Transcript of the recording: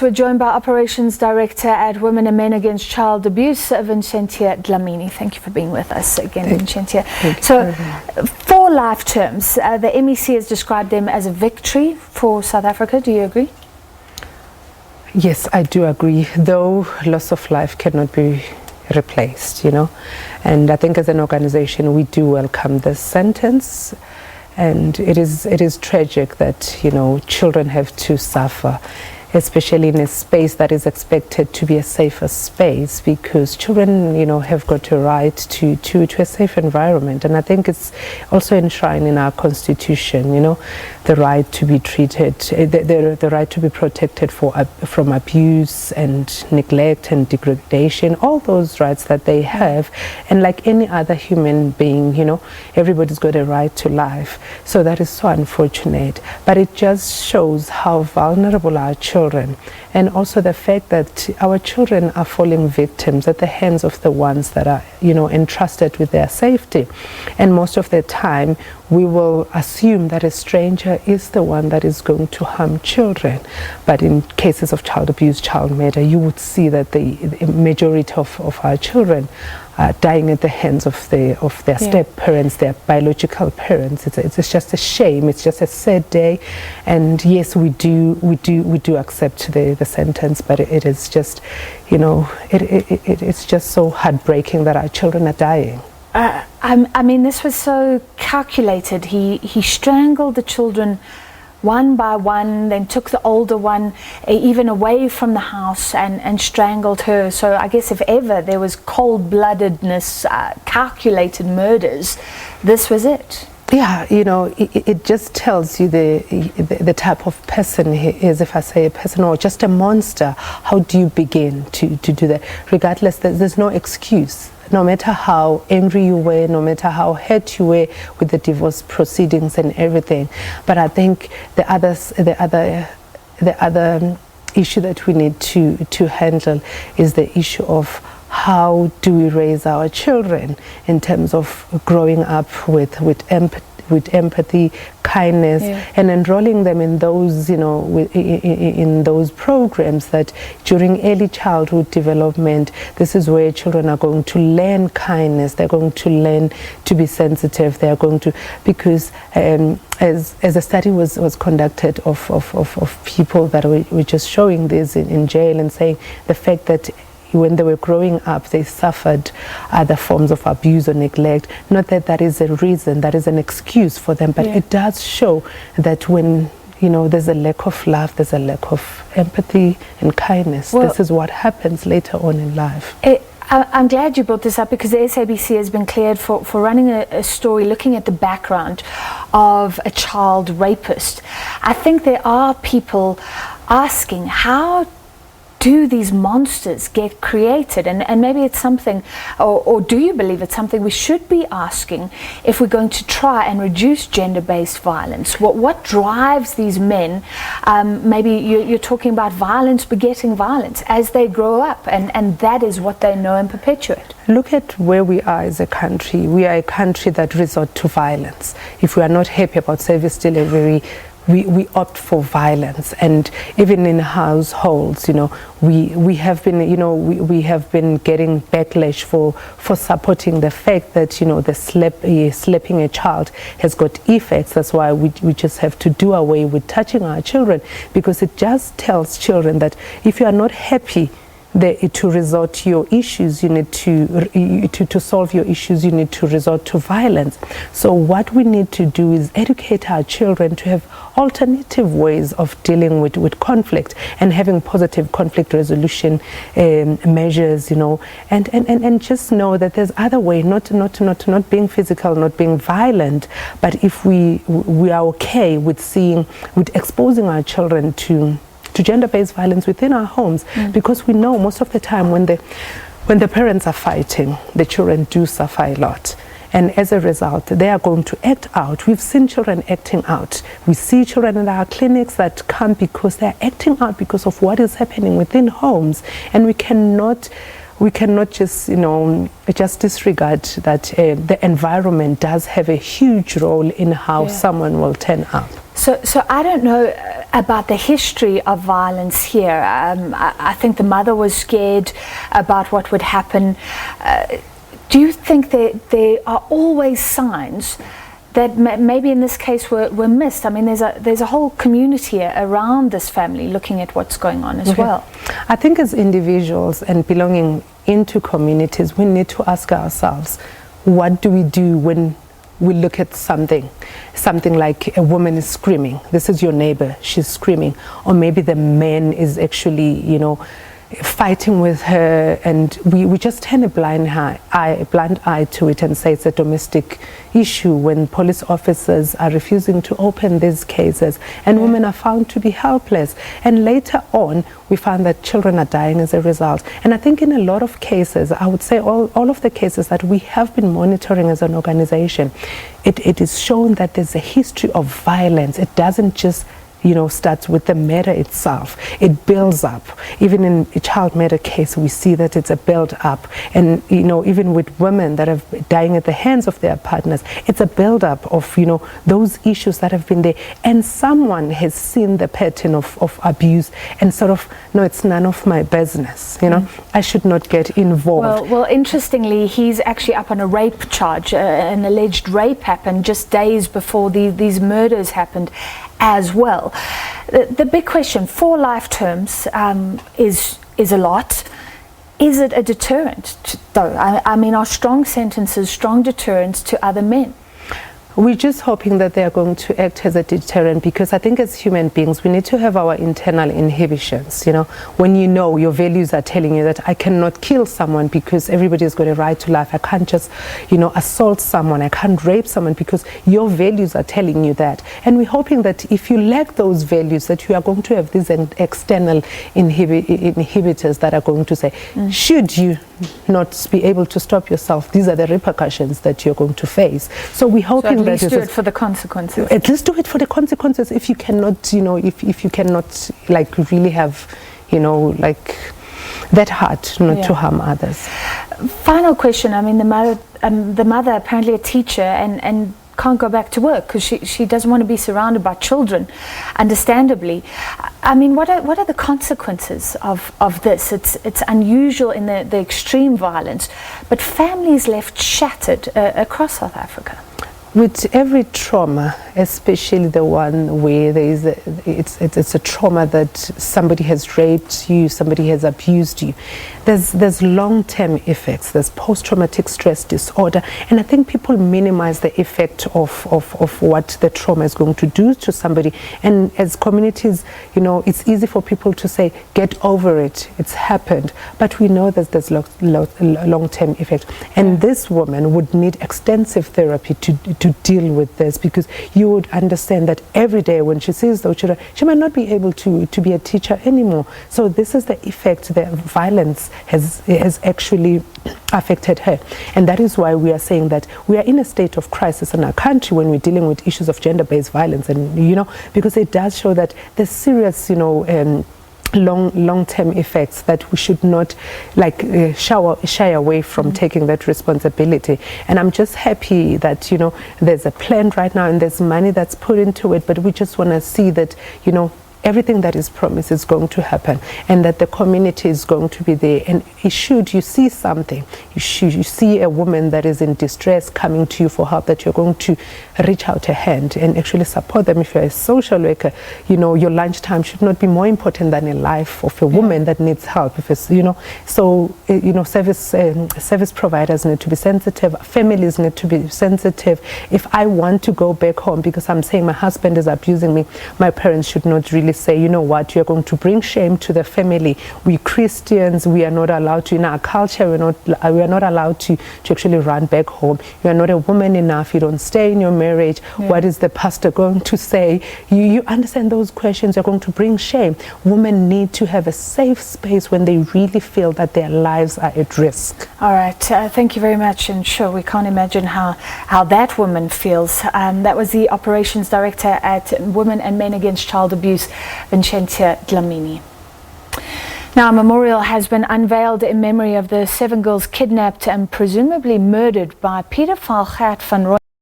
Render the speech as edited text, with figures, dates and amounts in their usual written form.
We're joined by Operations Director at Women and Men Against Child Abuse, Vincentia Dlamini. Thank you for being with us again, Vincentia. So, 4 life terms. The MEC has described them as a victory for South Africa. Do you agree? Yes, I do agree, though loss of life cannot be replaced, you know. And I think as an organization, we do welcome this sentence. And it is tragic that, you know, children have to suffer, especially in a space that is expected to be a safer space, because children, you know, have got a right to a safe environment. And I think it's also enshrined in our constitution, you know, the right to be treated, the right to be protected from abuse and neglect and degradation, all those rights that they have. And like any other human being, you know, everybody's got a right to life. So that is so unfortunate. But it just shows how vulnerable our children, and also the fact that our children are falling victims at the hands of the ones that are, you know, entrusted with their safety. And most of the time we will assume that a stranger is the one that is going to harm children. But in cases of child abuse, child murder, you would see that the majority of our children are dying at the hands of their step parents, their biological parents. It's just a shame. It's just a sad day. And yes, we do accept the sentence, but it is just, you know, it's just so heartbreaking that our children are dying. I mean, this was so calculated. He strangled the children one by one, then took the older one even away from the house and strangled her. So I guess if ever there was cold-bloodedness, calculated murders, this was it. Yeah, you know, it just tells you the type of person he is. If I say a person or just a monster, how do you begin to do that? Regardless, there's no excuse. No matter how angry you were, no matter how hurt you were with the divorce proceedings and everything. But I think the other issue that we need to handle is the issue of how do we raise our children in terms of growing up with empathy, kindness, and enrolling them in those, you know, in those programs that during early childhood development, this is where children are going to learn kindness. They're going to learn to be sensitive. They are going to, because as a study was conducted of people that were just showing this in jail and saying the fact that when they were growing up, they suffered other forms of abuse or neglect. Not that that is a reason, that is an excuse for them, but it does show that when, you know, there's a lack of love, there's a lack of empathy and kindness. Well, this is what happens later on in life. I'm glad you brought this up, because the SABC has been cleared for running a story looking at the background of a child rapist. I think there are people asking, how do these monsters get created? And maybe it's something, or do you believe it's something we should be asking if we're going to try and reduce gender-based violence? What drives these men? Maybe you're talking about violence begetting violence as they grow up, and that is what they know and perpetuate. Look at where we are as a country. We are a country that resorts to violence. If we are not happy about service delivery, we opt for violence. And even in households, you know, we have been, you know, we have been getting backlash for supporting the fact that, you know, the slapping a child has got effects. That's why we just have to do away with touching our children, because it just tells children that if you are not happy to resort to your issues, you need to solve your issues, you need to resort to violence. So what we need to do is educate our children to have alternative ways of dealing with conflict and having positive conflict resolution measures, you know, and just know that there's other way, not being physical, not being violent, but if we are okay with exposing our children to gender-based violence within our homes, because we know most of the time when the parents are fighting, the children do suffer a lot. And as a result, they are going to act out. We've seen children acting out. We see children in our clinics that come because they're acting out because of what is happening within homes. And we cannot just, you know, just disregard that the environment does have a huge role in how someone will turn up. So I don't know about the history of violence here. I think the mother was scared about what would happen. Do you think that there are always signs that maybe in this case were missed? I mean, there's a whole community around this family looking at what's going on as well. I think as individuals and belonging into communities, we need to ask ourselves, what do we do when we look at something like a woman is screaming? This is your neighbor, she's screaming. Or maybe the man is actually, fighting with her, and we just turn a blind eye to it and say it's a domestic issue when police officers are refusing to open these cases, and women are found to be helpless, and later on we find that children are dying as a result. And I think in a lot of cases, I would say all of the cases that we have been monitoring as an organization, it is shown that there's a history of violence. It doesn't just starts with the murder itself. It builds up. Even in a child murder case, we see that it's a build up. And, even with women that are dying at the hands of their partners, it's a build up of, those issues that have been there. And someone has seen the pattern of abuse and sort of, no, it's none of my business. I should not get involved. Well, interestingly, he's actually up on a rape charge. An alleged rape happened just days before these murders happened as well. The big question, 4 life terms is a lot. Is it a deterrent, though? I mean, are strong sentences strong deterrents to other men? We're just hoping that they are going to act as a deterrent, because I think as human beings we need to have our internal inhibitions. When your values are telling you that I cannot kill someone because everybody has got a right to life, I can't just assault someone, I can't rape someone, because your values are telling you that. And we're hoping that if you lack those values, that you are going to have these external inhibitors that are going to say, should you not be able to stop yourself, these are the repercussions that you're going to face. So we're hoping at least do it for the consequences. At least do it for the consequences. If you cannot, if you cannot really have, that heart not to harm others. Final question. I mean, the mother apparently a teacher and can't go back to work because she doesn't want to be surrounded by children, understandably. I mean, what are the consequences of this? It's unusual in the extreme violence, but families left shattered across South Africa. With every trauma, especially the one where it's a trauma that somebody has raped you, somebody has abused you, there's long-term effects. There's post-traumatic stress disorder, and I think people minimize the effect of what the trauma is going to do to somebody. And as communities, it's easy for people to say, get over it, it's happened, but we know that there's long-term effect. And this woman would need extensive therapy to deal with this, because you would understand that every day when she sees those children, she might not be able to be a teacher anymore. So this is the effect that violence has actually affected her. And that is why we are saying that we are in a state of crisis in our country when we're dealing with issues of gender-based violence, and because it does show that there's serious long-term effects that we should not shy away from taking that responsibility. And I'm just happy that there's a plan right now and there's money that's put into it, but we just want to see that everything that is promised is going to happen, and that the community is going to be there. And should you see something, you see a woman that is in distress coming to you for help, that you're going to reach out a hand and actually support them. If you're a social worker, your lunchtime should not be more important than a life of a woman that needs help. If it's, service providers need to be sensitive, families need to be sensitive. If I want to go back home because I'm saying my husband is abusing me, my parents should not really say, you know what, you're going to bring shame to the family. We Christians, we are not allowed to, in our culture, we are not allowed to actually run back home. You are not a woman enough, you don't stay in your marriage. What is the pastor going to say? You understand those questions, you're going to bring shame. Women need to have a safe space when they really feel that their lives are at risk. All right, thank you very much. And sure, we can't imagine how that woman feels. That was the operations director at Women and Men Against Child Abuse, Vincentia Dlamini. Now, a memorial has been unveiled in memory of the 7 girls kidnapped and presumably murdered by Pietermaritzburg van